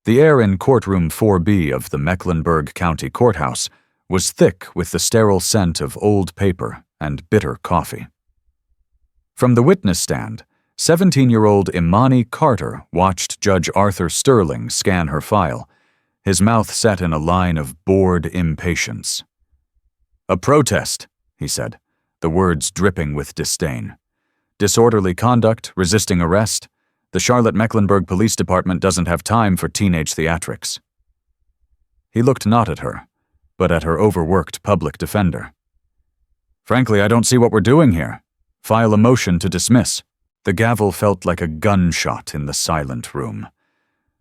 The air in courtroom 4B of the Mecklenburg County Courthouse was thick with the sterile scent of old paper and bitter coffee. From the witness stand, 17-year-old Imani Carter watched Judge Arthur Sterling scan her file, his mouth set in a line of bored impatience. "A protest," he said, the words dripping with disdain. "Disorderly conduct, resisting arrest. The Charlotte-Mecklenburg Police Department doesn't have time for teenage theatrics." He looked not at her, but at her overworked public defender. "Frankly, I don't see what we're doing here. File a motion to dismiss." The gavel felt like a gunshot in the silent room.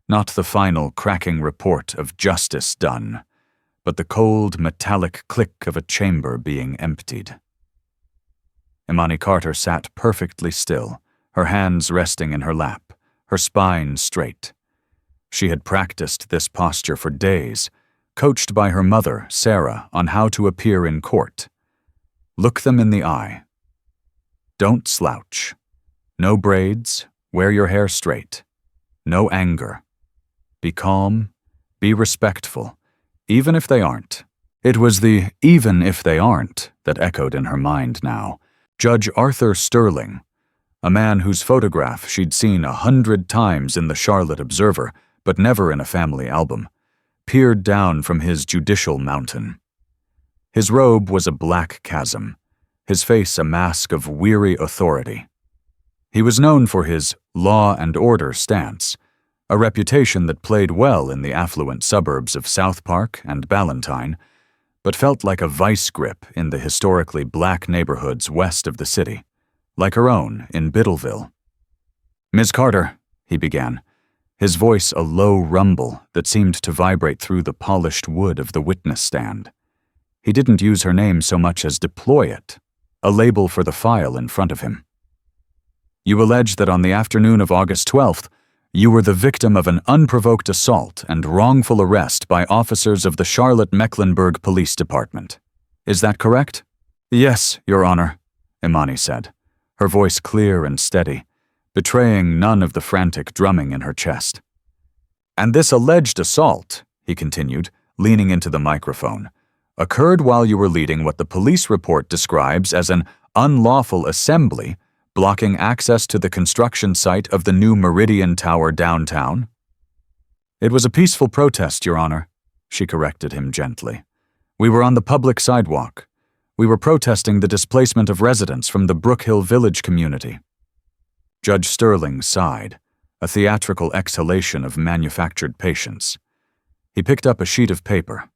Not the final cracking report of justice done, but the cold, metallic click of a chamber being emptied. Imani Carter sat perfectly still, her hands resting in her lap, her spine straight. She had practiced this posture for days, coached by her mother, Sarah, on how to appear in court. Look them in the eye. Don't slouch. No braids, wear your hair straight. No anger. Be calm, be respectful, even if they aren't. It was the "even if they aren't" that echoed in her mind now. Judge Arthur Sterling, a man whose photograph she'd seen 100 times in the Charlotte Observer, but never in a family album, peered down from his judicial mountain. His robe was a black chasm, his face a mask of weary authority. He was known for his law and order stance, a reputation that played well in the affluent suburbs of South Park and Ballantyne, but felt like a vice grip in the historically black neighborhoods west of the city, like her own in Biddleville. "Ms. Carter," he began, his voice a low rumble that seemed to vibrate through the polished wood of the witness stand. He didn't use her name so much as deploy it, a label for the file in front of him. "You allege that on the afternoon of August 12th, you were the victim of an unprovoked assault and wrongful arrest by officers of the Charlotte-Mecklenburg Police Department. Is that correct?" "Yes, Your Honor," Imani said, her voice clear and steady, betraying none of the frantic drumming in her chest. "And this alleged assault," he continued, leaning into the microphone, "occurred while you were leading what the police report describes as an unlawful assembly blocking access to the construction site of the new Meridian Tower downtown?" "It was a peaceful protest, Your Honor," she corrected him gently. "We were on the public sidewalk. We were protesting the displacement of residents from the Brookhill Village community." Judge Sterling sighed, a theatrical exhalation of manufactured patience. He picked up a sheet of paper.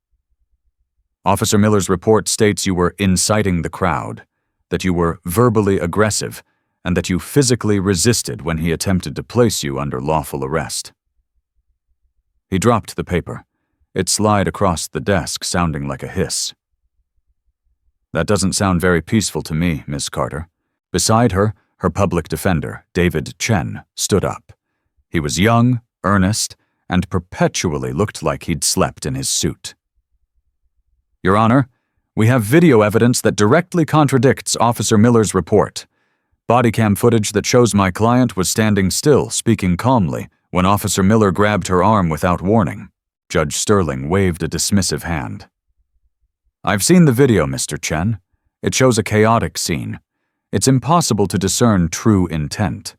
"Officer Miller's report states you were inciting the crowd, that you were verbally aggressive, and that you physically resisted when he attempted to place you under lawful arrest." He dropped the paper. It slid across the desk, sounding like a hiss. "That doesn't sound very peaceful to me, Miss Carter." Beside her, her public defender, David Chen, stood up. He was young, earnest, and perpetually looked like he'd slept in his suit. "Your Honor, we have video evidence that directly contradicts Officer Miller's report. Body cam footage that shows my client was standing still, speaking calmly, when Officer Miller grabbed her arm without warning." Judge Sterling waved a dismissive hand. "I've seen the video, Mr. Chen. It shows a chaotic scene. It's impossible to discern true intent.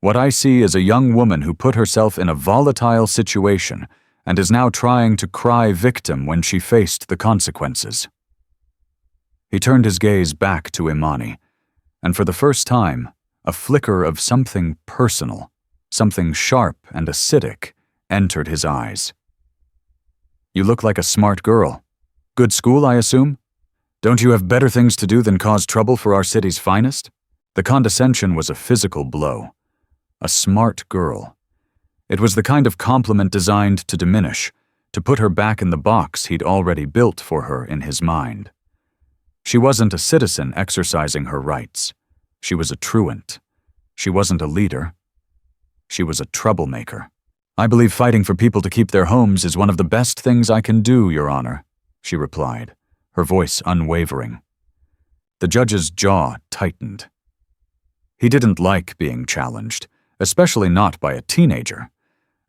What I see is a young woman who put herself in a volatile situation and is now trying to cry victim when she faced the consequences." He turned his gaze back to Imani, and for the first time, a flicker of something personal, something sharp and acidic, entered his eyes. "You look like a smart girl. Good school, I assume? Don't you have better things to do than cause trouble for our city's finest?" The condescension was a physical blow. A smart girl. It was the kind of compliment designed to diminish, to put her back in the box he'd already built for her in his mind. She wasn't a citizen exercising her rights. She was a truant. She wasn't a leader. She was a troublemaker. "I believe fighting for people to keep their homes is one of the best things I can do, Your Honor," she replied, her voice unwavering. The judge's jaw tightened. He didn't like being challenged, especially not by a teenager,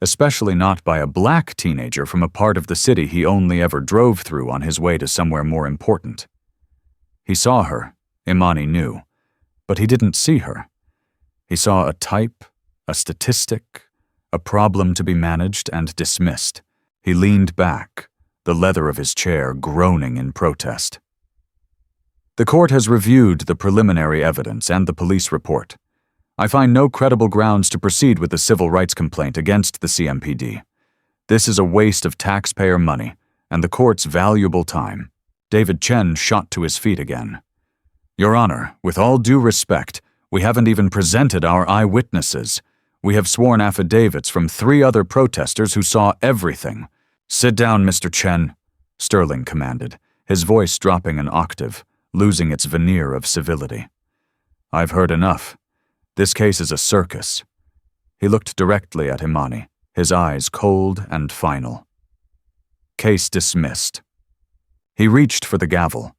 especially not by a black teenager from a part of the city he only ever drove through on his way to somewhere more important. He saw her, Imani knew, but he didn't see her. He saw a type, a statistic, a problem to be managed and dismissed. He leaned back, the leather of his chair groaning in protest. The court has reviewed the preliminary evidence and the police report. I find no credible grounds to proceed with the civil rights complaint against the CMPD. This is a waste of taxpayer money and the court's valuable time. David Chen shot to his feet again. Your Honor, with all due respect, we haven't even presented our eyewitnesses. We have sworn affidavits from 3 other protesters who saw everything. Sit down, Mr. Chen, Sterling commanded, his voice dropping an octave, losing its veneer of civility. I've heard enough. This case is a circus. He looked directly at Imani, his eyes cold and final. Case dismissed. He reached for the gavel.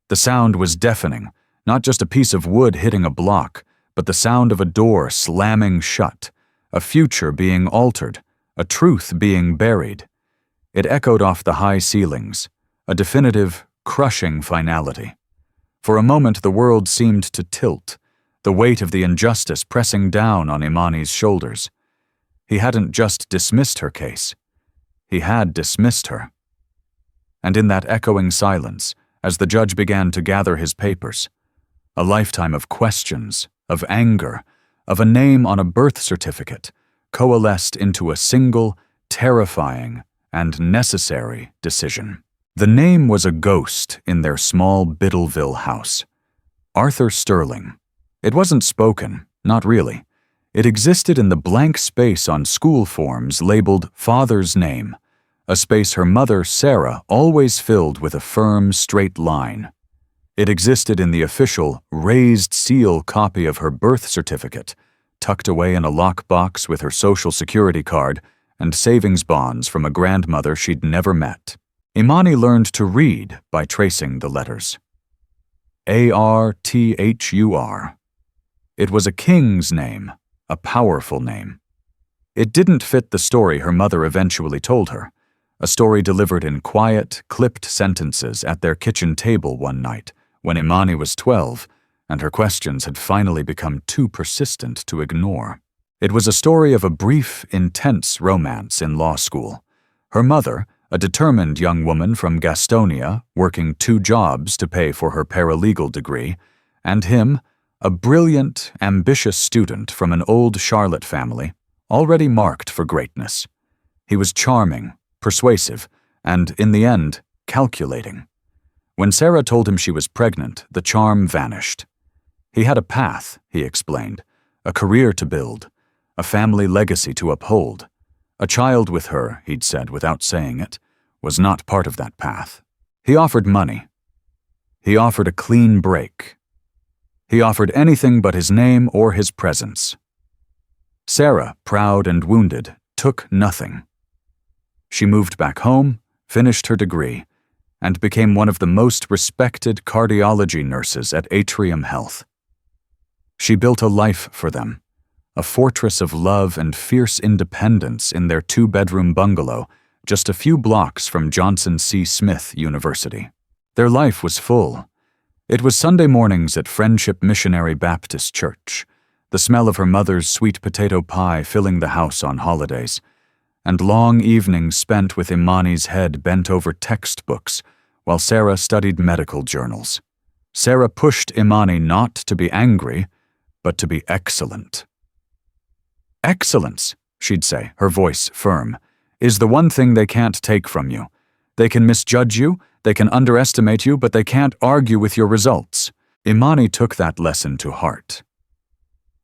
The sound was deafening, not just a piece of wood hitting a block, but the sound of a door slamming shut, a future being altered, a truth being buried. It echoed off the high ceilings, a definitive, crushing finality. For a moment the world seemed to tilt, the weight of the injustice pressing down on Imani's shoulders. He hadn't just dismissed her case. He had dismissed her. And in that echoing silence, as the judge began to gather his papers, a lifetime of questions, of anger, of a name on a birth certificate, coalesced into a single, terrifying, and necessary decision. The name was a ghost in their small Biddleville house. Arthur Sterling. It wasn't spoken, not really. It existed in the blank space on school forms labeled Father's Name, a space her mother, Sarah, always filled with a firm, straight line. It existed in the official, raised seal copy of her birth certificate, tucked away in a lockbox with her Social Security card and savings bonds from a grandmother she'd never met. Imani learned to read by tracing the letters. A-R-T-H-U-R. It was a king's name, a powerful name. It didn't fit the story her mother eventually told her, a story delivered in quiet, clipped sentences at their kitchen table one night when Imani was 12 and her questions had finally become too persistent to ignore. It was a story of a brief, intense romance in law school. Her mother, a determined young woman from Gastonia, working 2 jobs to pay for her paralegal degree, and him, a brilliant, ambitious student from an old Charlotte family, already marked for greatness. He was charming, persuasive, and, in the end, calculating. When Sarah told him she was pregnant, the charm vanished. He had a path, he explained, a career to build, a family legacy to uphold. A child with her, he'd said without saying it, was not part of that path. He offered money. He offered a clean break. He offered anything but his name or his presence. Sarah, proud and wounded, took nothing. She moved back home, finished her degree, and became one of the most respected cardiology nurses at Atrium Health. She built a life for them, a fortress of love and fierce independence in their 2-bedroom bungalow just a few blocks from Johnson C. Smith University. Their life was full. It was Sunday mornings at Friendship Missionary Baptist Church, the smell of her mother's sweet potato pie filling the house on holidays, and long evenings spent with Imani's head bent over textbooks while Sarah studied medical journals. Sarah pushed Imani not to be angry, but to be excellent. Excellence, she'd say, her voice firm, is the one thing they can't take from you. They can misjudge you, they can underestimate you, but they can't argue with your results. Imani took that lesson to heart.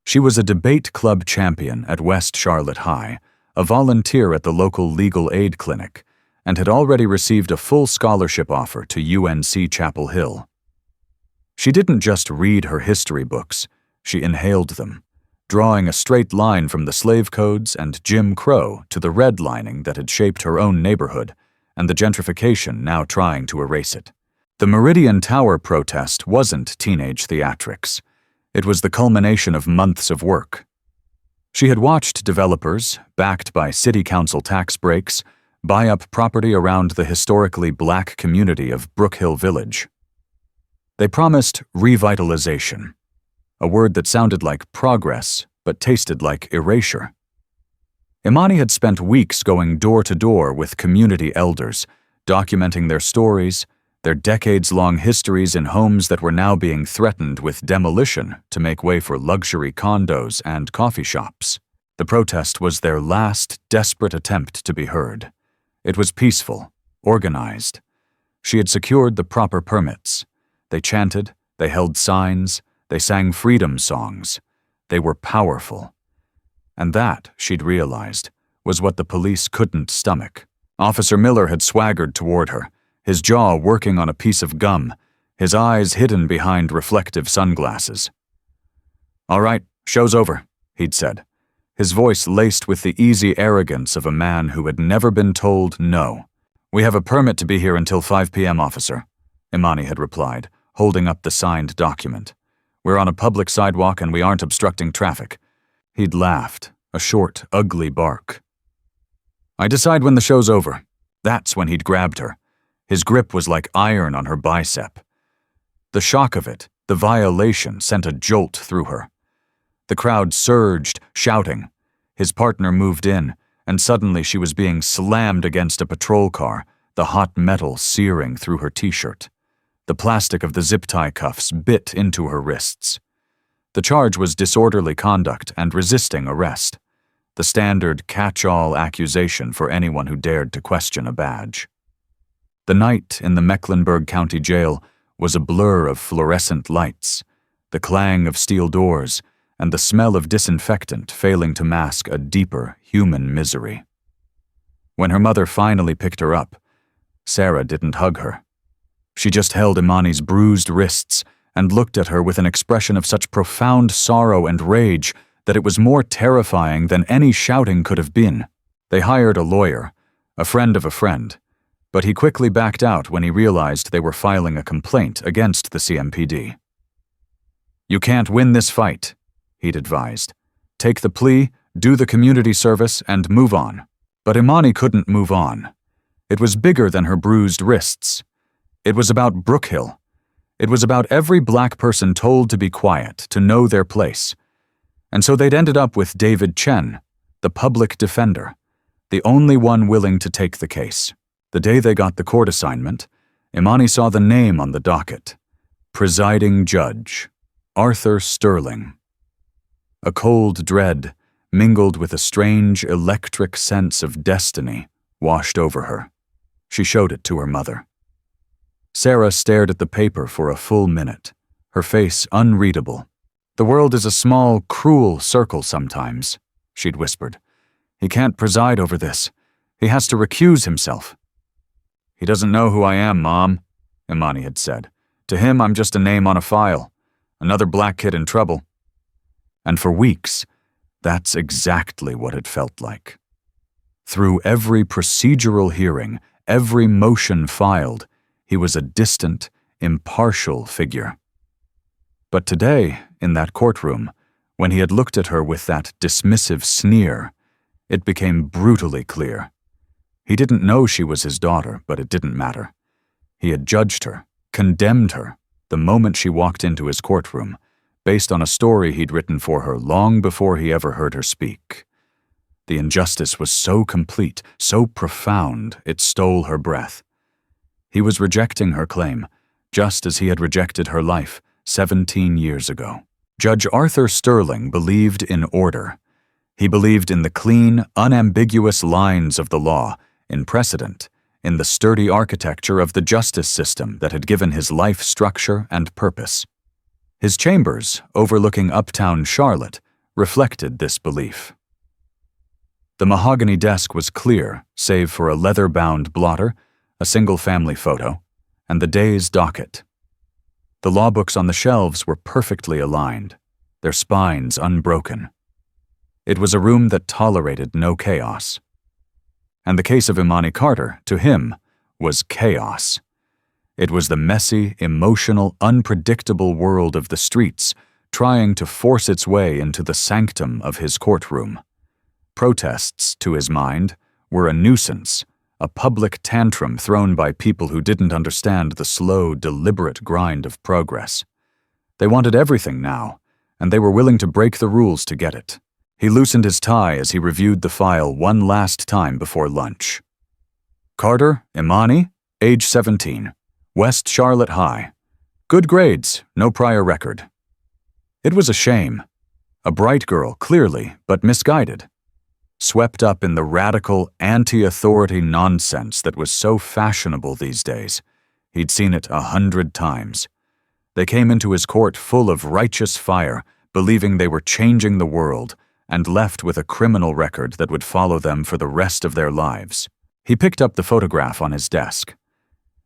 She was a debate club champion at West Charlotte High, a volunteer at the local legal aid clinic, and had already received a full scholarship offer to UNC Chapel Hill. She didn't just read her history books, she inhaled them, drawing a straight line from the slave codes and Jim Crow to the redlining that had shaped her own neighborhood and the gentrification now trying to erase it. The Meridian Tower protest wasn't teenage theatrics. It was the culmination of months of work. She had watched developers, backed by city council tax breaks, buy up property around the historically black community of Brook Hill Village. They promised revitalization, a word that sounded like progress but tasted like erasure. Imani had spent weeks going door to door with community elders, documenting their stories, their decades-long histories in homes that were now being threatened with demolition to make way for luxury condos and coffee shops. The protest was their last desperate attempt to be heard. It was peaceful, organized. She had secured the proper permits. They chanted, they held signs, they sang freedom songs. They were powerful. And that, she'd realized, was what the police couldn't stomach. Officer Miller had swaggered toward her, his jaw working on a piece of gum, his eyes hidden behind reflective sunglasses. "All right, show's over," he'd said, his voice laced with the easy arrogance of a man who had never been told no. "We have a permit to be here until 5 p.m., officer," Imani had replied, holding up the signed document. "We're on a public sidewalk and we aren't obstructing traffic." He'd laughed, a short, ugly bark. "I decide when the show's over." That's when he'd grabbed her. His grip was like iron on her bicep. The shock of it, the violation, sent a jolt through her. The crowd surged, shouting. His partner moved in, and suddenly she was being slammed against a patrol car, the hot metal searing through her t-shirt. The plastic of the zip-tie cuffs bit into her wrists. The charge was disorderly conduct and resisting arrest, the standard catch-all accusation for anyone who dared to question a badge. The night in the Mecklenburg County Jail was a blur of fluorescent lights, the clang of steel doors, and the smell of disinfectant failing to mask a deeper human misery. When her mother finally picked her up, Sarah didn't hug her. She just held Imani's bruised wrists and looked at her with an expression of such profound sorrow and rage that it was more terrifying than any shouting could have been. They hired a lawyer, a friend of a friend, but he quickly backed out when he realized they were filing a complaint against the CMPD. "You can't win this fight," he'd advised. "Take the plea, do the community service, and move on." But Imani couldn't move on. It was bigger than her bruised wrists. It was about Brook Hill. It was about every black person told to be quiet, to know their place. And so they'd ended up with David Chen, the public defender, the only one willing to take the case. The day they got the court assignment, Imani saw the name on the docket. Presiding Judge, Arthur Sterling. A cold dread, mingled with a strange electric sense of destiny, washed over her. She showed it to her mother. Sarah stared at the paper for a full minute, her face unreadable. "The world is a small, cruel circle sometimes," she'd whispered. "He can't preside over this. He has to recuse himself." "He doesn't know who I am, Mom," Imani had said. "To him, I'm just a name on a file. Another black kid in trouble." And for weeks, that's exactly what it felt like. Through every procedural hearing, every motion filed, he was a distant, impartial figure. But today, in that courtroom, when he had looked at her with that dismissive sneer, it became brutally clear. He didn't know she was his daughter, but it didn't matter. He had judged her, condemned her, the moment she walked into his courtroom, based on a story he'd written for her long before he ever heard her speak. The injustice was so complete, so profound, it stole her breath. He was rejecting her claim, just as he had rejected her life 17 years ago. Judge Arthur Sterling believed in order. He believed in the clean, unambiguous lines of the law, in precedent, in the sturdy architecture of the justice system that had given his life structure and purpose. His chambers, overlooking uptown Charlotte, reflected this belief. The mahogany desk was clear, save for a leather-bound blotter, a single-family photo, and the day's docket. The law books on the shelves were perfectly aligned, their spines unbroken. It was a room that tolerated no chaos. And the case of Imani Carter, to him, was chaos. It was the messy, emotional, unpredictable world of the streets trying to force its way into the sanctum of his courtroom. Protests, to his mind, were a nuisance, a public tantrum thrown by people who didn't understand the slow, deliberate grind of progress. They wanted everything now, and they were willing to break the rules to get it. He loosened his tie as he reviewed the file one last time before lunch. Carter, Imani, age 17, West Charlotte High. Good grades, no prior record. It was a shame. A bright girl, clearly, but misguided. Swept up in the radical, anti-authority nonsense that was so fashionable these days. He'd seen it 100 times. They came into his court full of righteous fire, believing they were changing the world, and left with a criminal record that would follow them for the rest of their lives. He picked up the photograph on his desk.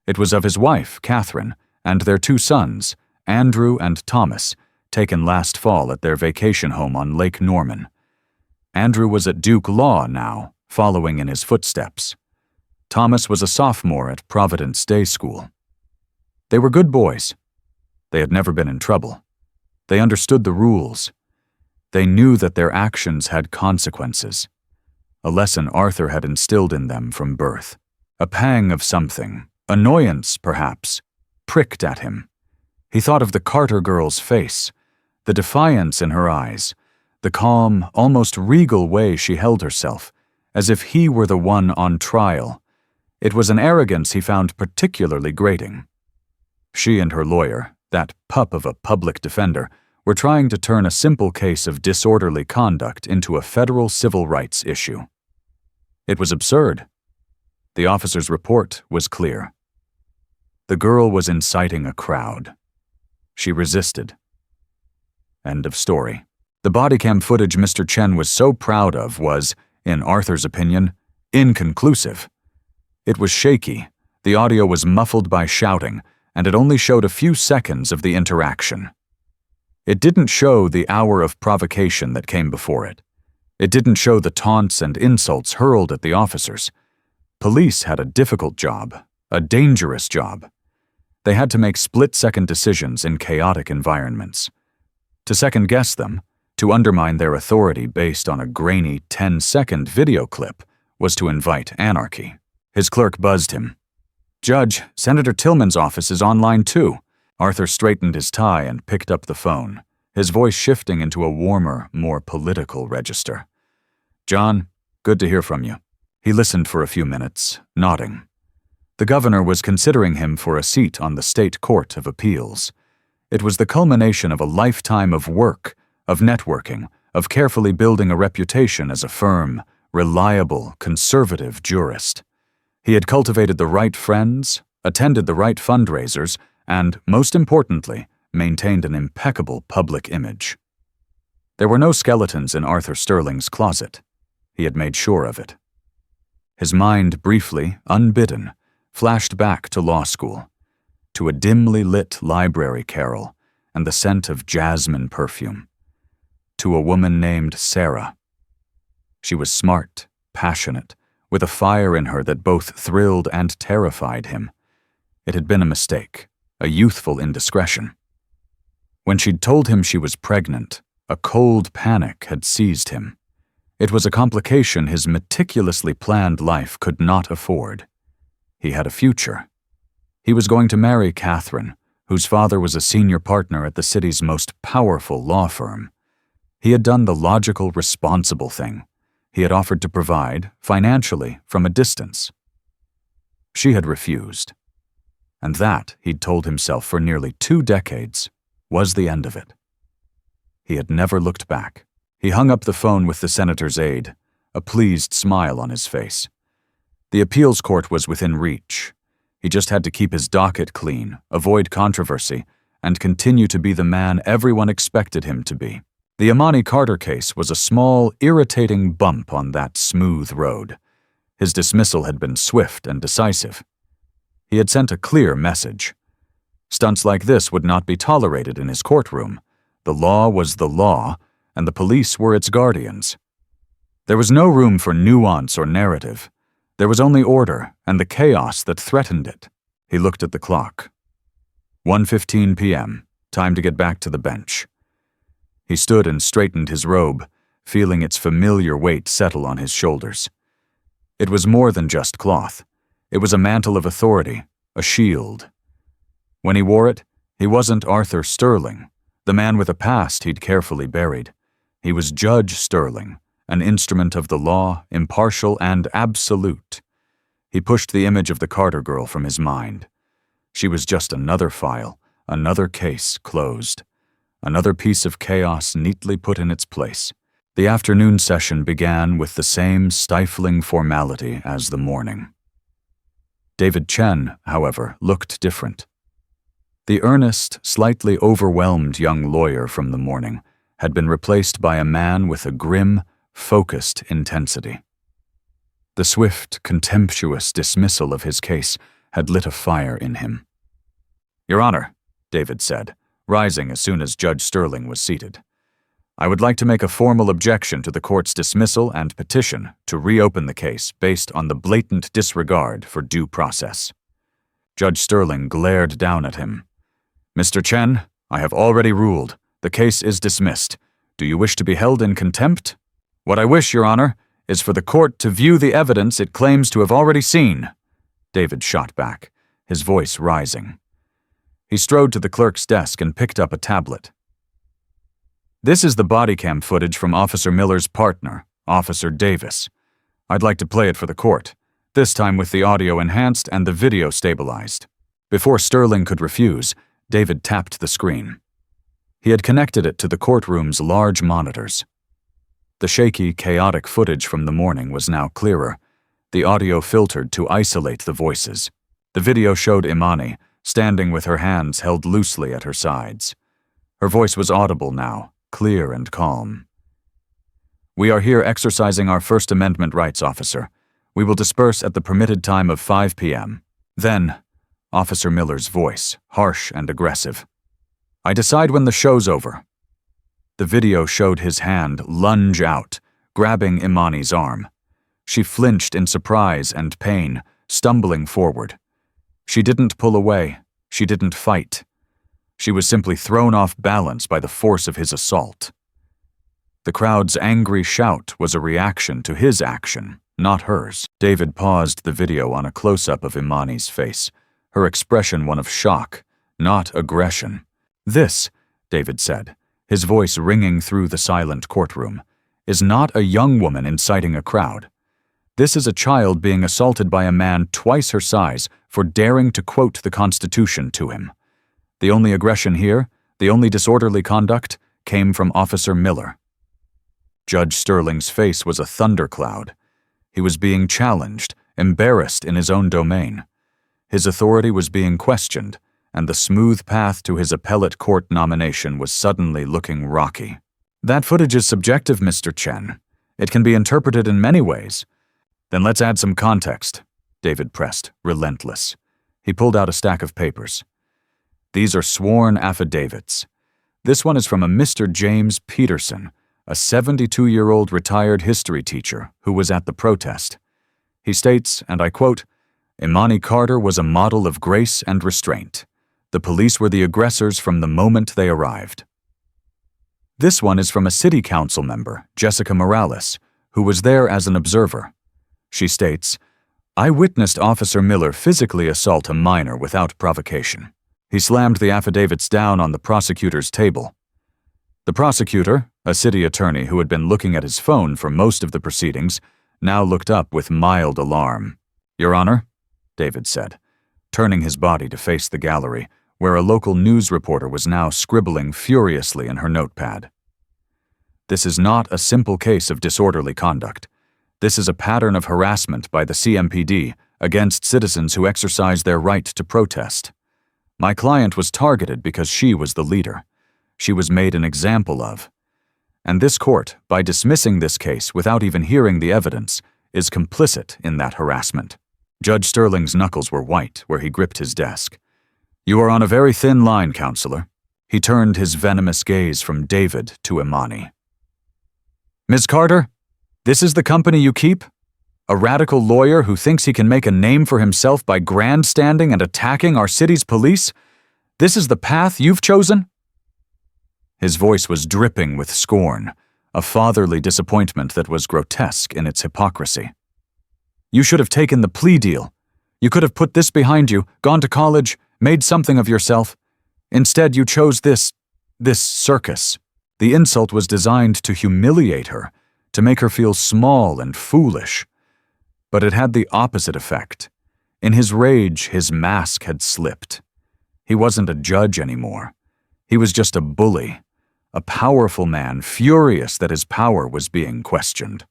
It was of his wife, Catherine, and their 2 sons, Andrew and Thomas, taken last fall at their vacation home on Lake Norman. Andrew was at Duke Law now, following in his footsteps. Thomas was a sophomore at Providence Day School. They were good boys. They had never been in trouble. They understood the rules. They knew that their actions had consequences. A lesson Arthur had instilled in them from birth. A pang of something, annoyance perhaps, pricked at him. He thought of the Carter girl's face, the defiance in her eyes, the calm, almost regal way she held herself, as if he were the one on trial. It was an arrogance he found particularly grating. She and her lawyer, that pup of a public defender, were trying to turn a simple case of disorderly conduct into a federal civil rights issue. It was absurd. The officer's report was clear. The girl was inciting a crowd. She resisted. End of story. The body cam footage Mr. Chen was so proud of was, in Arthur's opinion, inconclusive. It was shaky, the audio was muffled by shouting, and it only showed a few seconds of the interaction. It didn't show the hour of provocation that came before it. It didn't show the taunts and insults hurled at the officers. Police had a difficult job, a dangerous job. They had to make split-second decisions in chaotic environments. To second-guess them, to undermine their authority based on a grainy 10-second video clip, was to invite anarchy. His clerk buzzed him. "Judge, Senator Tillman's office is online too." Arthur straightened his tie and picked up the phone, his voice shifting into a warmer, more political register. "John, good to hear from you." He listened for a few minutes, nodding. The governor was considering him for a seat on the State Court of Appeals. It was the culmination of a lifetime of work, of networking, of carefully building a reputation as a firm, reliable, conservative jurist. He had cultivated the right friends, attended the right fundraisers, and, most importantly, maintained an impeccable public image. There were no skeletons in Arthur Sterling's closet. He had made sure of it. His mind briefly, unbidden, flashed back to law school, to a dimly lit library carol and the scent of jasmine perfume, to a woman named Sarah. She was smart, passionate, with a fire in her that both thrilled and terrified him. It had been a mistake, a youthful indiscretion. When she'd told him she was pregnant, a cold panic had seized him. It was a complication his meticulously planned life could not afford. He had a future. He was going to marry Catherine, whose father was a senior partner at the city's most powerful law firm. He had done the logical, responsible thing. He had offered to provide, financially, from a distance. She had refused. And that, he'd told himself for nearly 2 decades, was the end of it. He had never looked back. He hung up the phone with the senator's aide, a pleased smile on his face. The appeals court was within reach. He just had to keep his docket clean, avoid controversy, and continue to be the man everyone expected him to be. The Imani Carter case was a small, irritating bump on that smooth road. His dismissal had been swift and decisive. He had sent a clear message. Stunts like this would not be tolerated in his courtroom. The law was the law, and the police were its guardians. There was no room for nuance or narrative. There was only order and the chaos that threatened it. He looked at the clock. 1:15 p.m., time to get back to the bench. He stood and straightened his robe, feeling its familiar weight settle on his shoulders. It was more than just cloth. It was a mantle of authority, a shield. When he wore it, he wasn't Arthur Sterling, the man with a past he'd carefully buried. He was Judge Sterling, an instrument of the law, impartial and absolute. He pushed the image of the Carter girl from his mind. She was just another file, another case closed, another piece of chaos neatly put in its place. The afternoon session began with the same stifling formality as the morning. David Chen, however, looked different. The earnest, slightly overwhelmed young lawyer from the morning had been replaced by a man with a grim, focused intensity. The swift, contemptuous dismissal of his case had lit a fire in him. "Your Honor," David said, rising as soon as Judge Sterling was seated, "I would like to make a formal objection to the court's dismissal and petition to reopen the case based on the blatant disregard for due process." Judge Sterling glared down at him. "Mr. Chen, I have already ruled. The case is dismissed. Do you wish to be held in contempt?" "What I wish, Your Honor, is for the court to view the evidence it claims to have already seen," David shot back, his voice rising. He strode to the clerk's desk and picked up a tablet. "This is the body cam footage from Officer Miller's partner, Officer Davis. I'd like to play it for the court, this time with the audio enhanced and the video stabilized." Before Sterling could refuse, David tapped the screen. He had connected it to the courtroom's large monitors. The shaky, chaotic footage from the morning was now clearer, the audio filtered to isolate the voices. The video showed Imani, standing with her hands held loosely at her sides. Her voice was audible now, clear and calm. "We are here exercising our First Amendment rights, officer. We will disperse at the permitted time of 5 p.m. Then," Officer Miller's voice, harsh and aggressive, "I decide when the show's over." The video showed his hand lunge out, grabbing Imani's arm. She flinched in surprise and pain, stumbling forward. She didn't pull away. She didn't fight. She was simply thrown off balance by the force of his assault. The crowd's angry shout was a reaction to his action, not hers. David paused the video on a close-up of Imani's face, her expression one of shock, not aggression. "This," David said, his voice ringing through the silent courtroom, "is not a young woman inciting a crowd. This is a child being assaulted by a man twice her size for daring to quote the Constitution to him. The only aggression here, the only disorderly conduct, came from Officer Miller." Judge Sterling's face was a thundercloud. He was being challenged, embarrassed in his own domain. His authority was being questioned, and the smooth path to his appellate court nomination was suddenly looking rocky. "That footage is subjective, Mr. Chen. It can be interpreted in many ways." "Then let's add some context," David pressed, relentless. He pulled out a stack of papers. "These are sworn affidavits. This one is from a Mr. James Peterson, a 72-year-old retired history teacher who was at the protest. He states, and I quote, 'Imani Carter was a model of grace and restraint. The police were the aggressors from the moment they arrived.' This one is from a city council member, Jessica Morales, who was there as an observer. She states, 'I witnessed Officer Miller physically assault a minor without provocation.' He slammed the affidavits down on the prosecutor's table. The prosecutor, a city attorney who had been looking at his phone for most of the proceedings, now looked up with mild alarm. 'Your Honor,' David said, turning his body to face the gallery, where a local news reporter was now scribbling furiously in her notepad. 'This is not a simple case of disorderly conduct. This is a pattern of harassment by the CMPD against citizens who exercise their right to protest. My client was targeted because she was the leader. She was made an example of. And this court, by dismissing this case without even hearing the evidence, is complicit in that harassment.' Judge Sterling's knuckles were white where he gripped his desk. 'You are on a very thin line, Counselor.' He turned his venomous gaze from David to Imani. 'Ms. Carter, this is the company you keep? A radical lawyer who thinks he can make a name for himself by grandstanding and attacking our city's police? This is the path you've chosen?' His voice was dripping with scorn, a fatherly disappointment that was grotesque in its hypocrisy. "You should have taken the plea deal. You could have put this behind you, gone to college, made something of yourself. Instead, you chose this circus." The insult was designed to humiliate her, to make her feel small and foolish. But it had the opposite effect. In his rage, his mask had slipped. He wasn't a judge anymore. He was just a bully, a powerful man furious that his power was being questioned.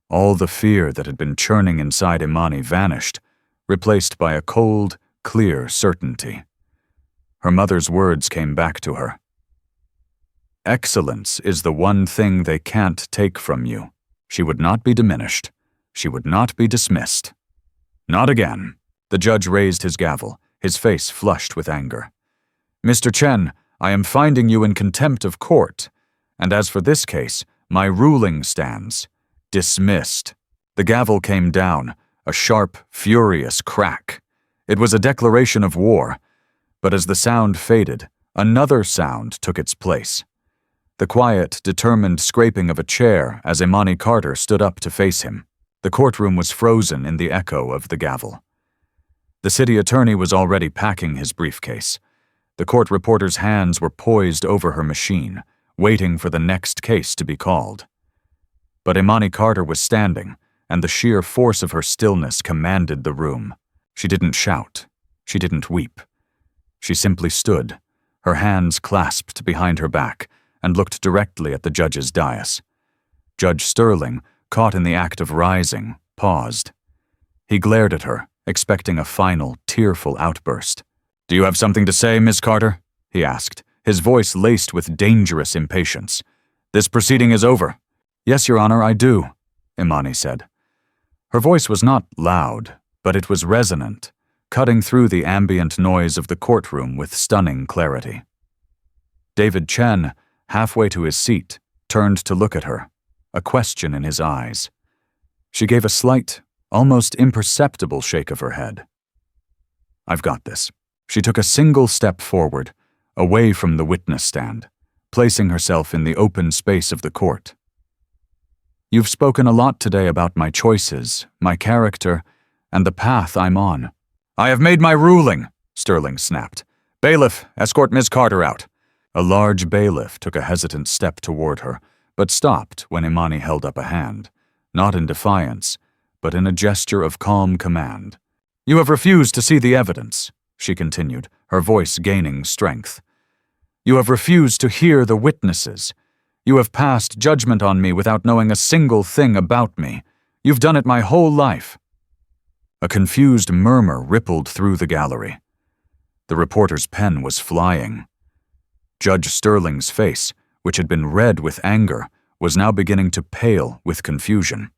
All the fear that had been churning inside Imani vanished, replaced by a cold, clear certainty. Her mother's words came back to her. "Excellence is the one thing they can't take from you." She would not be diminished. She would not be dismissed. "Not again." The judge raised his gavel, his face flushed with anger. "Mr. Chen, I am finding you in contempt of court, and as for this case, my ruling stands. Dismissed." The gavel came down, a sharp, furious crack. It was a declaration of war, but as the sound faded, another sound took its place. The quiet, determined scraping of a chair as Imani Carter stood up to face him. The courtroom was frozen in the echo of the gavel. The city attorney was already packing his briefcase. The court reporter's hands were poised over her machine, waiting for the next case to be called. But Imani Carter was standing, and the sheer force of her stillness commanded the room. She didn't shout. She didn't weep. She simply stood, her hands clasped behind her back, and looked directly at the judge's dais. Judge Sterling, caught in the act of rising, paused. He glared at her, expecting a final, tearful outburst. "Do you have something to say, Miss Carter?" he asked, his voice laced with dangerous impatience. "This proceeding is over." "Yes, Your Honor, I do," Imani said. Her voice was not loud, but it was resonant, cutting through the ambient noise of the courtroom with stunning clarity. David Chen, halfway to his seat, turned to look at her, a question in his eyes. She gave a slight, almost imperceptible shake of her head. "I've got this." She took a single step forward, away from the witness stand, placing herself in the open space of the court. "You've spoken a lot today about my choices, my character, and the path I'm on." "I have made my ruling," Sterling snapped. "Bailiff, escort Ms. Carter out." A large bailiff took a hesitant step toward her, but stopped when Imani held up a hand, not in defiance, but in a gesture of calm command. "You have refused to see the evidence," she continued, her voice gaining strength. "You have refused to hear the witnesses. You have passed judgment on me without knowing a single thing about me. You've done it my whole life." A confused murmur rippled through the gallery. The reporter's pen was flying. Judge Sterling's face, which had been red with anger, was now beginning to pale with confusion.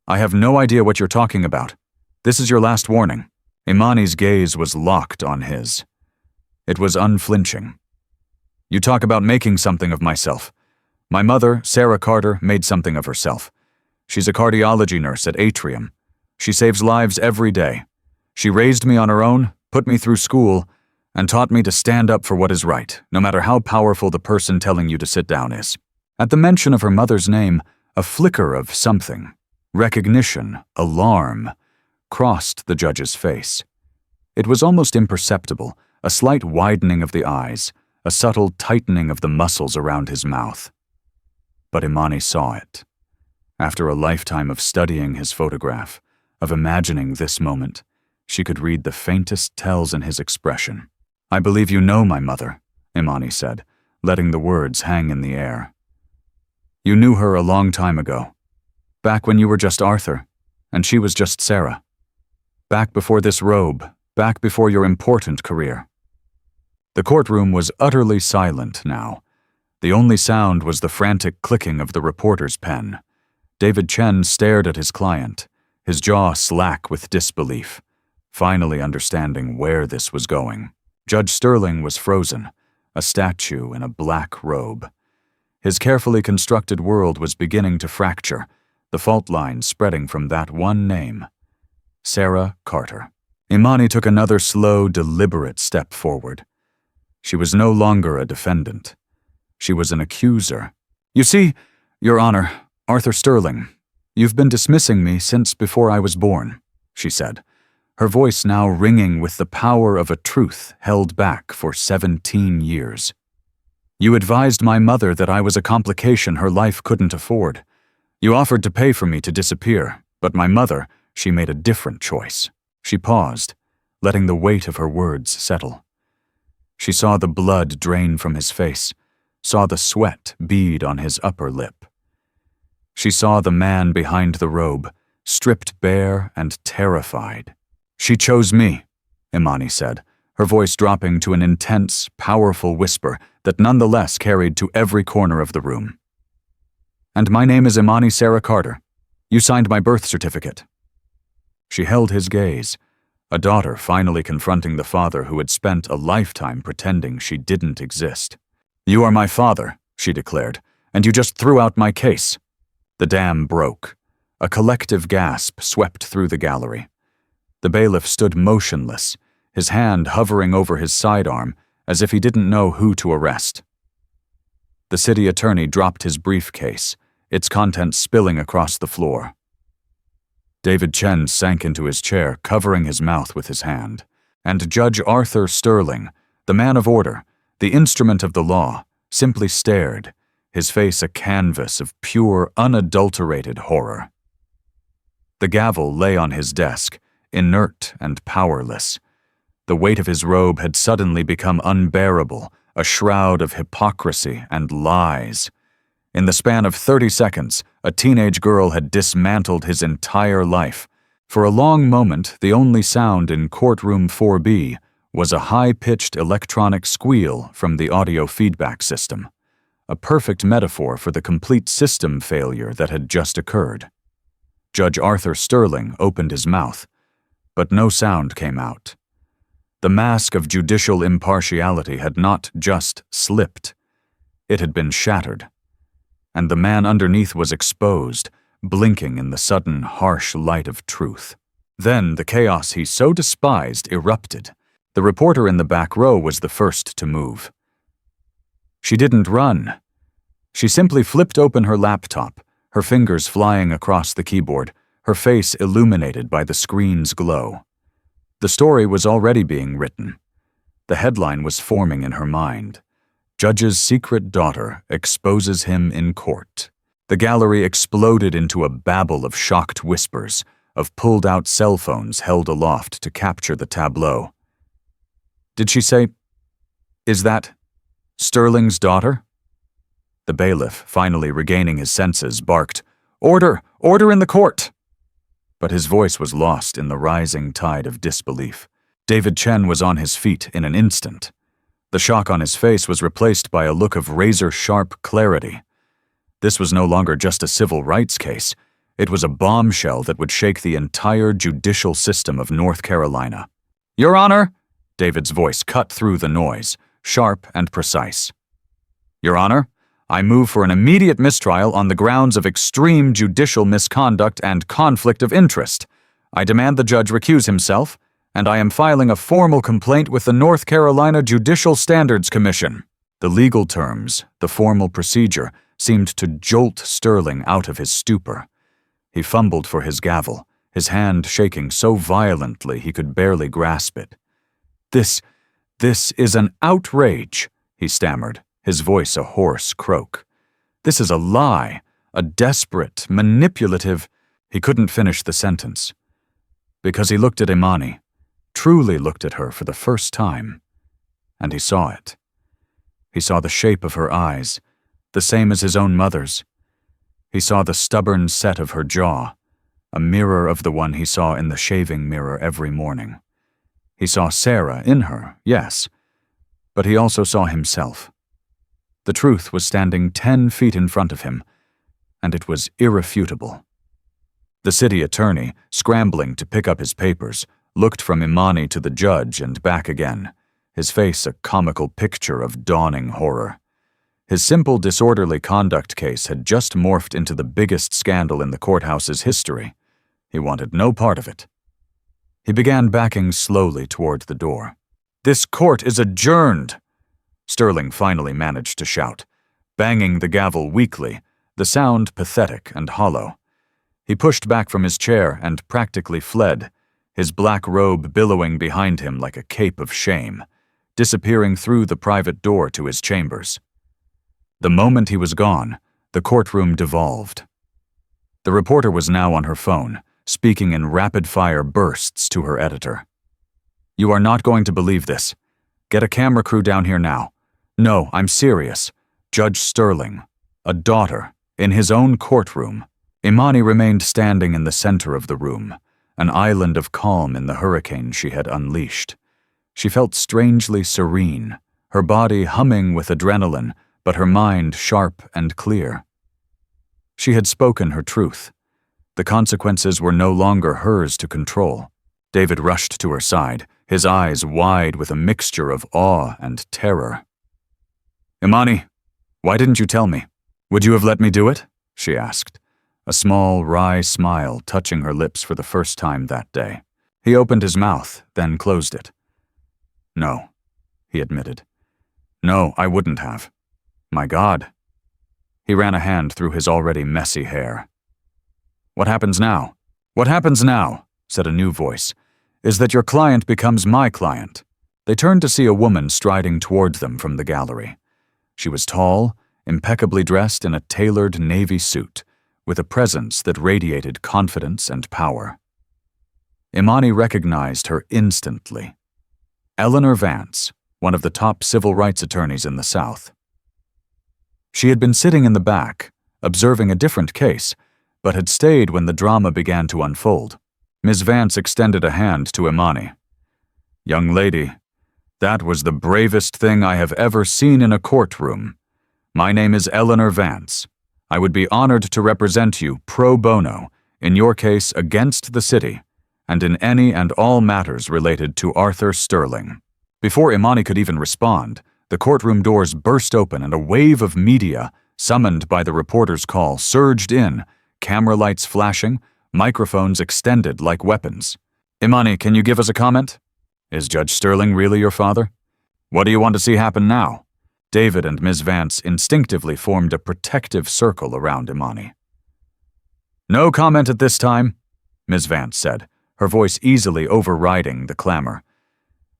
"I have no idea what you're talking about. This is your last warning." Imani's gaze was locked on his. It was unflinching. "You talk about making something of myself. My mother, Sarah Carter, made something of herself. She's a cardiology nurse at Atrium. She saves lives every day. She raised me on her own, put me through school, and taught me to stand up for what is right, no matter how powerful the person telling you to sit down is." At the mention of her mother's name, a flicker of something, recognition, alarm, crossed the judge's face. It was almost imperceptible, a slight widening of the eyes, a subtle tightening of the muscles around his mouth. But Imani saw it. After a lifetime of studying his photograph, of imagining this moment, she could read the faintest tells in his expression. "I believe you know my mother," Imani said, letting the words hang in the air. "You knew her a long time ago, back when you were just Arthur, and she was just Sarah. Back before this robe, back before your important career." The courtroom was utterly silent now. The only sound was the frantic clicking of the reporter's pen. David Chen stared at his client, his jaw slack with disbelief, finally understanding where this was going. Judge Sterling was frozen, a statue in a black robe. His carefully constructed world was beginning to fracture, the fault lines spreading from that one name. Sarah Carter. Imani took another slow, deliberate step forward. She was no longer a defendant. She was an accuser. "You see, Your Honor, Arthur Sterling, you've been dismissing me since before I was born," she said, her voice now ringing with the power of a truth held back for 17 years. "You advised my mother that I was a complication her life couldn't afford. You offered to pay for me to disappear, but my mother, she made a different choice." She paused, letting the weight of her words settle. She saw the blood drain from his face, saw the sweat bead on his upper lip. She saw the man behind the robe, stripped bare and terrified. "She chose me," Imani said, her voice dropping to an intense, powerful whisper that nonetheless carried to every corner of the room. "And my name is Imani Sarah Carter. You signed my birth certificate." She held his gaze, a daughter finally confronting the father who had spent a lifetime pretending she didn't exist. "You are my father," she declared, "and you just threw out my case." The dam broke. A collective gasp swept through the gallery. The bailiff stood motionless, his hand hovering over his sidearm as if he didn't know who to arrest. The city attorney dropped his briefcase, its contents spilling across the floor. David Chen sank into his chair, covering his mouth with his hand. And Judge Arthur Sterling, the man of order, the instrument of the law, simply stared, his face a canvas of pure, unadulterated horror. The gavel lay on his desk, inert and powerless. The weight of his robe had suddenly become unbearable, a shroud of hypocrisy and lies. In the span of 30 seconds, a teenage girl had dismantled his entire life. For a long moment, the only sound in courtroom 4B was a high-pitched electronic squeal from the audio feedback system, a perfect metaphor for the complete system failure that had just occurred. Judge Arthur Sterling opened his mouth, but no sound came out. The mask of judicial impartiality had not just slipped, it had been shattered. And the man underneath was exposed, blinking in the sudden, harsh light of truth. Then the chaos he so despised erupted. The reporter in the back row was the first to move. She didn't run. She simply flipped open her laptop, her fingers flying across the keyboard, her face illuminated by the screen's glow. The story was already being written. The headline was forming in her mind. Judge's secret daughter exposes him in court. The gallery exploded into a babble of shocked whispers, of pulled-out cell phones held aloft to capture the tableau. Did she say, "Is that Sterling's daughter?" The bailiff, finally regaining his senses, barked, "Order! Order in the court!" But his voice was lost in the rising tide of disbelief. David Chen was on his feet in an instant. The shock on his face was replaced by a look of razor-sharp clarity. This was no longer just a civil rights case. It was a bombshell that would shake the entire judicial system of North Carolina. "Your Honor!" David's voice cut through the noise, sharp and precise. "Your Honor, I move for an immediate mistrial on the grounds of extreme judicial misconduct and conflict of interest. I demand the judge recuse himself, and I am filing a formal complaint with the North Carolina Judicial Standards Commission." The legal terms, the formal procedure, seemed to jolt Sterling out of his stupor. He fumbled for his gavel, his hand shaking so violently he could barely grasp it. This is an outrage," he stammered, his voice a hoarse croak. "This is a lie, a desperate, manipulative—" He couldn't finish the sentence, because he looked at Imani, truly looked at her for the first time, and he saw it. He saw the shape of her eyes, the same as his own mother's. He saw the stubborn set of her jaw, a mirror of the one he saw in the shaving mirror every morning. He saw Sarah in her, yes, but he also saw himself. The truth was standing 10 feet in front of him, and it was irrefutable. The city attorney, scrambling to pick up his papers, looked from Imani to the judge and back again, his face a comical picture of dawning horror. His simple disorderly conduct case had just morphed into the biggest scandal in the courthouse's history. He wanted no part of it. He began backing slowly toward the door. "This court is adjourned," Sterling finally managed to shout, banging the gavel weakly, the sound pathetic and hollow. He pushed back from his chair and practically fled, his black robe billowing behind him like a cape of shame, disappearing through the private door to his chambers. The moment he was gone, the courtroom devolved. The reporter was now on her phone, speaking in rapid-fire bursts to her editor. "You are not going to believe this. Get a camera crew down here now. No, I'm serious. Judge Sterling, a daughter, in his own courtroom." Imani remained standing in the center of the room, an island of calm in the hurricane she had unleashed. She felt strangely serene, her body humming with adrenaline, but her mind sharp and clear. She had spoken her truth. The consequences were no longer hers to control. David rushed to her side, his eyes wide with a mixture of awe and terror. "Imani, why didn't you tell me? Would you have let me do it?" she asked, a small, wry smile touching her lips for the first time that day. He opened his mouth, then closed it. "No," he admitted. "No, I wouldn't have. My God." He ran a hand through his already messy hair. "What happens now? What happens now," said a new voice, "is that your client becomes my client." They turned to see a woman striding toward them from the gallery. She was tall, impeccably dressed in a tailored navy suit, with a presence that radiated confidence and power. Imani recognized her instantly. Eleanor Vance, one of the top civil rights attorneys in the South. She had been sitting in the back, observing a different case, but had stayed when the drama began to unfold. Ms. Vance extended a hand to Imani. "Young lady, that was the bravest thing I have ever seen in a courtroom. My name is Eleanor Vance. I would be honored to represent you pro bono, in your case against the city, and in any and all matters related to Arthur Sterling." Before Imani could even respond, the courtroom doors burst open and a wave of media, summoned by the reporter's call, surged in, camera lights flashing, microphones extended like weapons. "Imani, can you give us a comment? Is Judge Sterling really your father? What do you want to see happen now?" David and Ms. Vance instinctively formed a protective circle around Imani. "No comment at this time," Ms. Vance said, her voice easily overriding the clamor.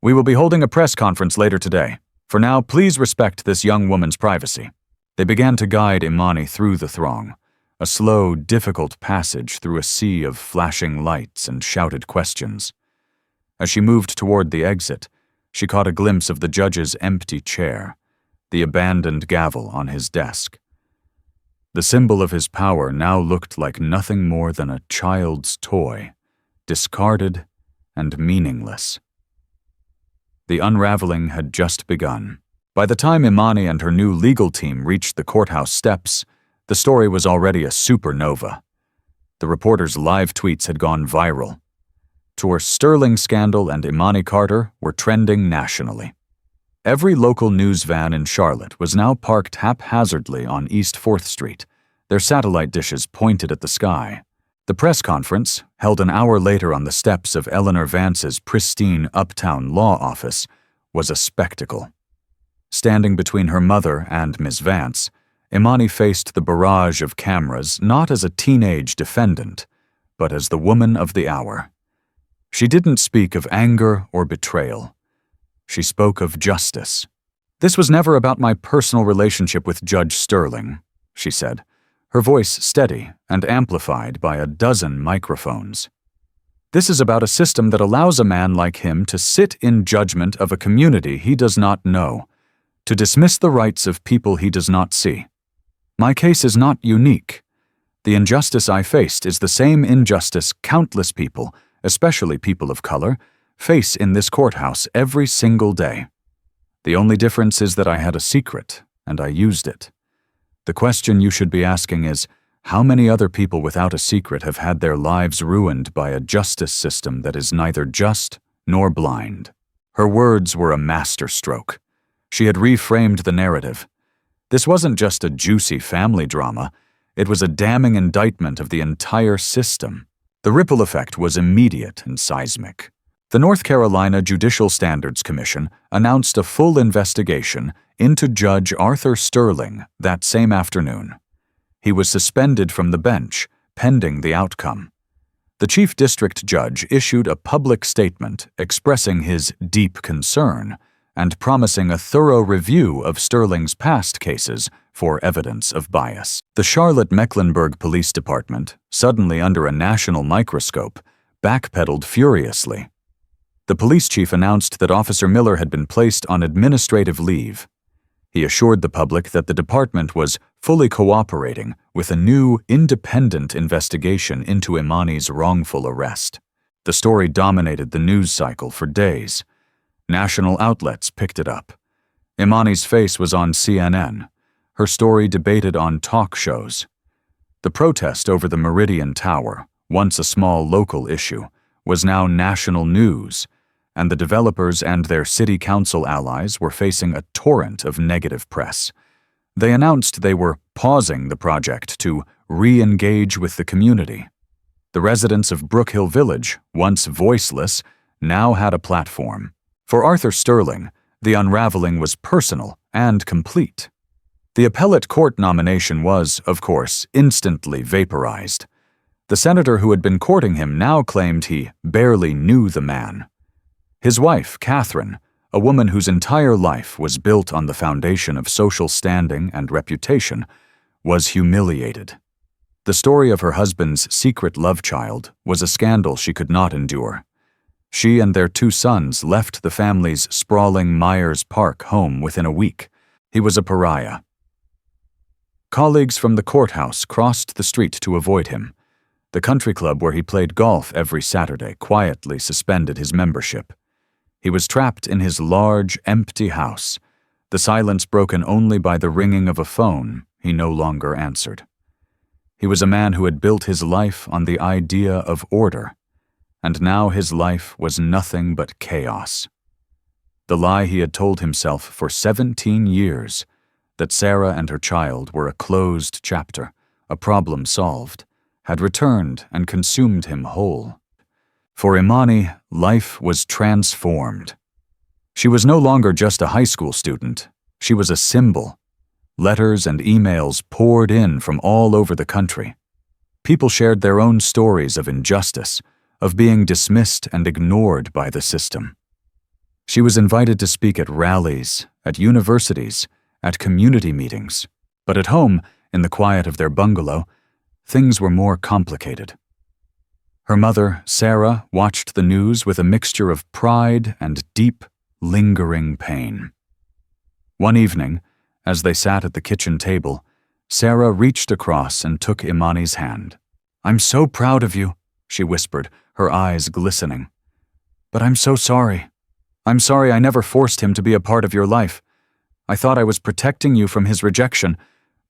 "We will be holding a press conference later today. For now, please respect this young woman's privacy." They began to guide Imani through the throng, a slow, difficult passage through a sea of flashing lights and shouted questions. As she moved toward the exit, she caught a glimpse of the judge's empty chair, the abandoned gavel on his desk. The symbol of his power now looked like nothing more than a child's toy, discarded and meaningless. The unraveling had just begun. By the time Imani and her new legal team reached the courthouse steps, the story was already a supernova. The reporter's live tweets had gone viral. Tour Sterling scandal and Imani Carter were trending nationally. Every local news van in Charlotte was now parked haphazardly on East 4th Street, their satellite dishes pointed at the sky. The press conference, held an hour later on the steps of Eleanor Vance's pristine uptown law office, was a spectacle. Standing between her mother and Ms. Vance, Imani faced the barrage of cameras not as a teenage defendant, but as the woman of the hour. She didn't speak of anger or betrayal. She spoke of justice. "This was never about my personal relationship with Judge Sterling," she said, her voice steady and amplified by a dozen microphones. "This is about a system that allows a man like him to sit in judgment of a community he does not know, to dismiss the rights of people he does not see. My case is not unique. The injustice I faced is the same injustice countless people, especially people of color, face in this courthouse every single day. The only difference is that I had a secret, and I used it. The question you should be asking is, how many other people without a secret have had their lives ruined by a justice system that is neither just nor blind?" Her words were a masterstroke. She had reframed the narrative. This wasn't just a juicy family drama, it was a damning indictment of the entire system. The ripple effect was immediate and seismic. The North Carolina Judicial Standards Commission announced a full investigation into Judge Arthur Sterling that same afternoon. He was suspended from the bench, pending the outcome. The Chief District Judge issued a public statement expressing his deep concern and promising a thorough review of Sterling's past cases for evidence of bias. The Charlotte-Mecklenburg Police Department, suddenly under a national microscope, backpedaled furiously. The police chief announced that Officer Miller had been placed on administrative leave. He assured the public that the department was fully cooperating with a new, independent investigation into Imani's wrongful arrest. The story dominated the news cycle for days. National outlets picked it up. Imani's face was on CNN, her story debated on talk shows. The protest over the Meridian Tower, once a small local issue, was now national news, and the developers and their city council allies were facing a torrent of negative press. They announced they were pausing the project to re-engage with the community. The residents of Brook Hill Village, once voiceless, now had a platform. For Arthur Sterling, the unraveling was personal and complete. The appellate court nomination was, of course, instantly vaporized. The senator who had been courting him now claimed he barely knew the man. His wife, Catherine, a woman whose entire life was built on the foundation of social standing and reputation, was humiliated. The story of her husband's secret love child was a scandal she could not endure. She and their 2 sons left the family's sprawling Myers Park home within a week. He was a pariah. Colleagues from the courthouse crossed the street to avoid him. The country club where he played golf every Saturday quietly suspended his membership. He was trapped in his large, empty house, the silence broken only by the ringing of a phone he no longer answered. He was a man who had built his life on the idea of order, and now his life was nothing but chaos. The lie he had told himself for 17 years, that Sarah and her child were a closed chapter, a problem solved, had returned and consumed him whole. For Imani, life was transformed. She was no longer just a high school student. She was a symbol. Letters and emails poured in from all over the country. People shared their own stories of injustice, of being dismissed and ignored by the system. She was invited to speak at rallies, at universities, at community meetings. But at home, in the quiet of their bungalow, things were more complicated. Her mother, Sarah, watched the news with a mixture of pride and deep, lingering pain. One evening, as they sat at the kitchen table, Sarah reached across and took Imani's hand. "I'm so proud of you," she whispered, her eyes glistening. "But I'm so sorry. I'm sorry I never forced him to be a part of your life. I thought I was protecting you from his rejection,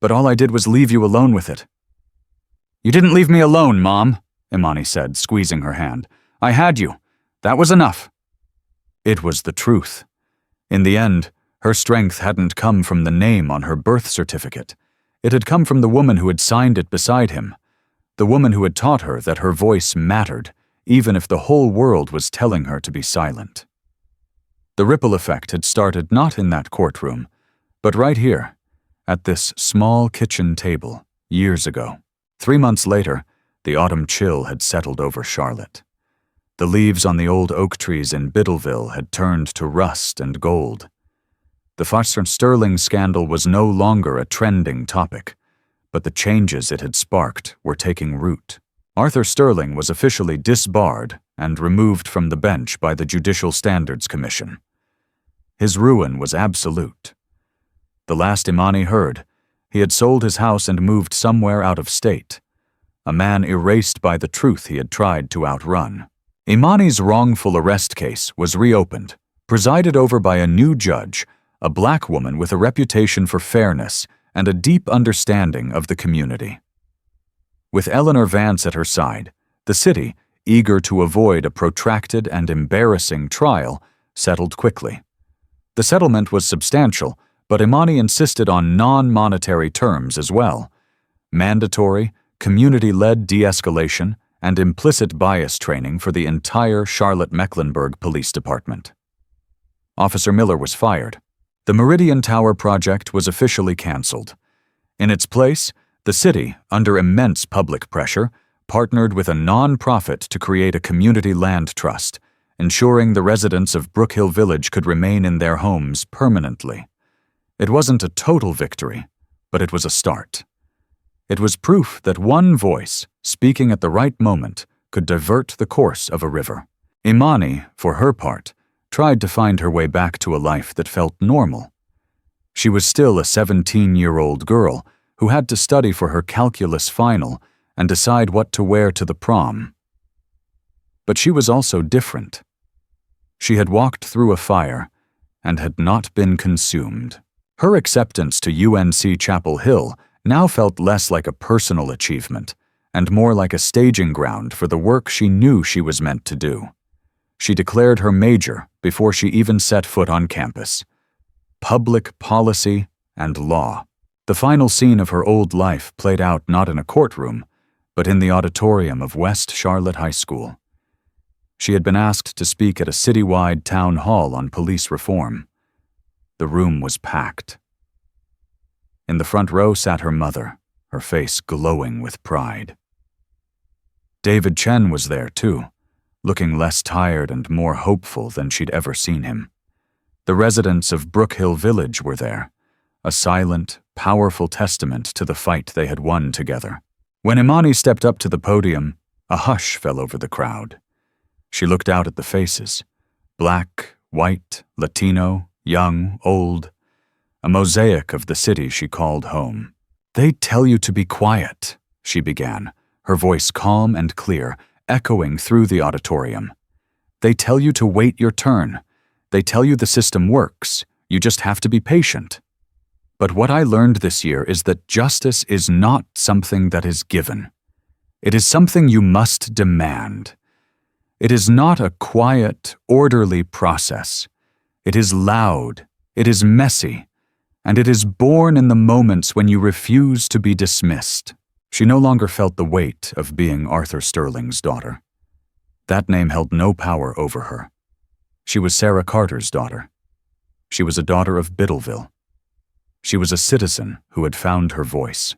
but all I did was leave you alone with it." "You didn't leave me alone, Mom," Imani said, squeezing her hand. "I had you. That was enough." It was the truth. In the end, her strength hadn't come from the name on her birth certificate. It had come from the woman who had signed it beside him, the woman who had taught her that her voice mattered, even if the whole world was telling her to be silent. The ripple effect had started not in that courtroom, but right here, at this small kitchen table, years ago. 3 months later, the autumn chill had settled over Charlotte. The leaves on the old oak trees in Biddleville had turned to rust and gold. The Arthur Sterling scandal was no longer a trending topic, but the changes it had sparked were taking root. Arthur Sterling was officially disbarred and removed from the bench by the Judicial Standards Commission. His ruin was absolute. The last Imani heard, he had sold his house and moved somewhere out of state, a man erased by the truth he had tried to outrun. Imani's wrongful arrest case was reopened, presided over by a new judge, a black woman with a reputation for fairness and a deep understanding of the community. With Eleanor Vance at her side, the city, eager to avoid a protracted and embarrassing trial, settled quickly. The settlement was substantial, but Imani insisted on non-monetary terms as well: mandatory, community-led de-escalation, and implicit bias training for the entire Charlotte-Mecklenburg Police Department. Officer Miller was fired. The Meridian Tower project was officially canceled. In its place, the city, under immense public pressure, partnered with a non-profit to create a community land trust, ensuring the residents of Brook Hill Village could remain in their homes permanently. It wasn't a total victory, but it was a start. It was proof that one voice, speaking at the right moment, could divert the course of a river. Imani, for her part, tried to find her way back to a life that felt normal. She was still a 17-year-old girl who had to study for her calculus final and decide what to wear to the prom. But she was also different. She had walked through a fire and had not been consumed. Her acceptance to UNC Chapel Hill now felt less like a personal achievement and more like a staging ground for the work she knew she was meant to do. She declared her major before she even set foot on campus: public policy and law. The final scene of her old life played out not in a courtroom, but in the auditorium of West Charlotte High School. She had been asked to speak at a citywide town hall on police reform. The room was packed. In the front row sat her mother, her face glowing with pride. David Chen was there too, looking less tired and more hopeful than she'd ever seen him. The residents of Brook Hill Village were there, a silent, powerful testament to the fight they had won together. When Imani stepped up to the podium, a hush fell over the crowd. She looked out at the faces: black, white, Latino, young, old, a mosaic of the city she called home. "They tell you to be quiet," she began, her voice calm and clear, echoing through the auditorium. "They tell you to wait your turn. They tell you the system works. You just have to be patient. But what I learned this year is that justice is not something that is given. It is something you must demand. It is not a quiet, orderly process. It is loud, it is messy, and it is born in the moments when you refuse to be dismissed." She no longer felt the weight of being Arthur Sterling's daughter. That name held no power over her. She was Sarah Carter's daughter. She was a daughter of Biddleville. She was a citizen who had found her voice.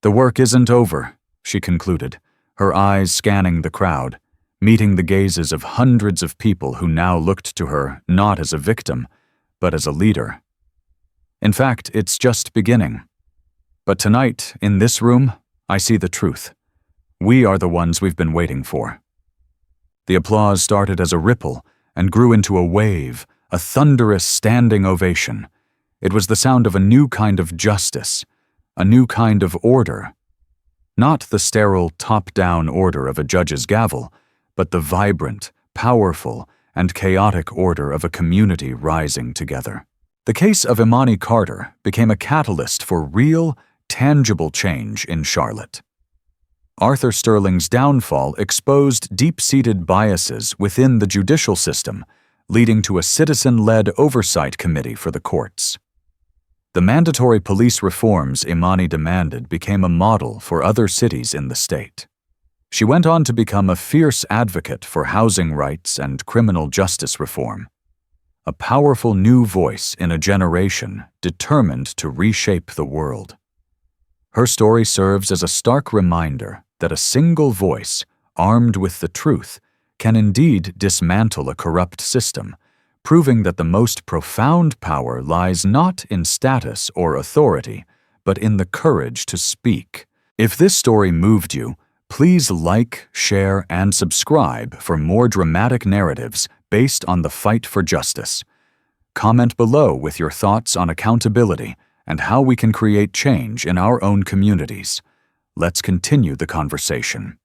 "The work isn't over," she concluded, her eyes scanning the crowd, meeting the gazes of hundreds of people who now looked to her not as a victim, but as a leader. "In fact, it's just beginning. But tonight, in this room, I see the truth. We are the ones we've been waiting for." The applause started as a ripple and grew into a wave, a thunderous standing ovation. It was the sound of a new kind of justice, a new kind of order. Not the sterile top-down order of a judge's gavel, but the vibrant, powerful, and chaotic order of a community rising together. The case of Imani Carter became a catalyst for real, tangible change in Charlotte. Arthur Sterling's downfall exposed deep-seated biases within the judicial system, leading to a citizen-led oversight committee for the courts. The mandatory police reforms Imani demanded became a model for other cities in the state. She went on to become a fierce advocate for housing rights and criminal justice reform. A powerful new voice in a generation determined to reshape the world. Her story serves as a stark reminder that a single voice, armed with the truth, can indeed dismantle a corrupt system, proving that the most profound power lies not in status or authority, but in the courage to speak. If this story moved you, please like, share, and subscribe for more dramatic narratives based on the fight for justice. Comment below with your thoughts on accountability and how we can create change in our own communities. Let's continue the conversation.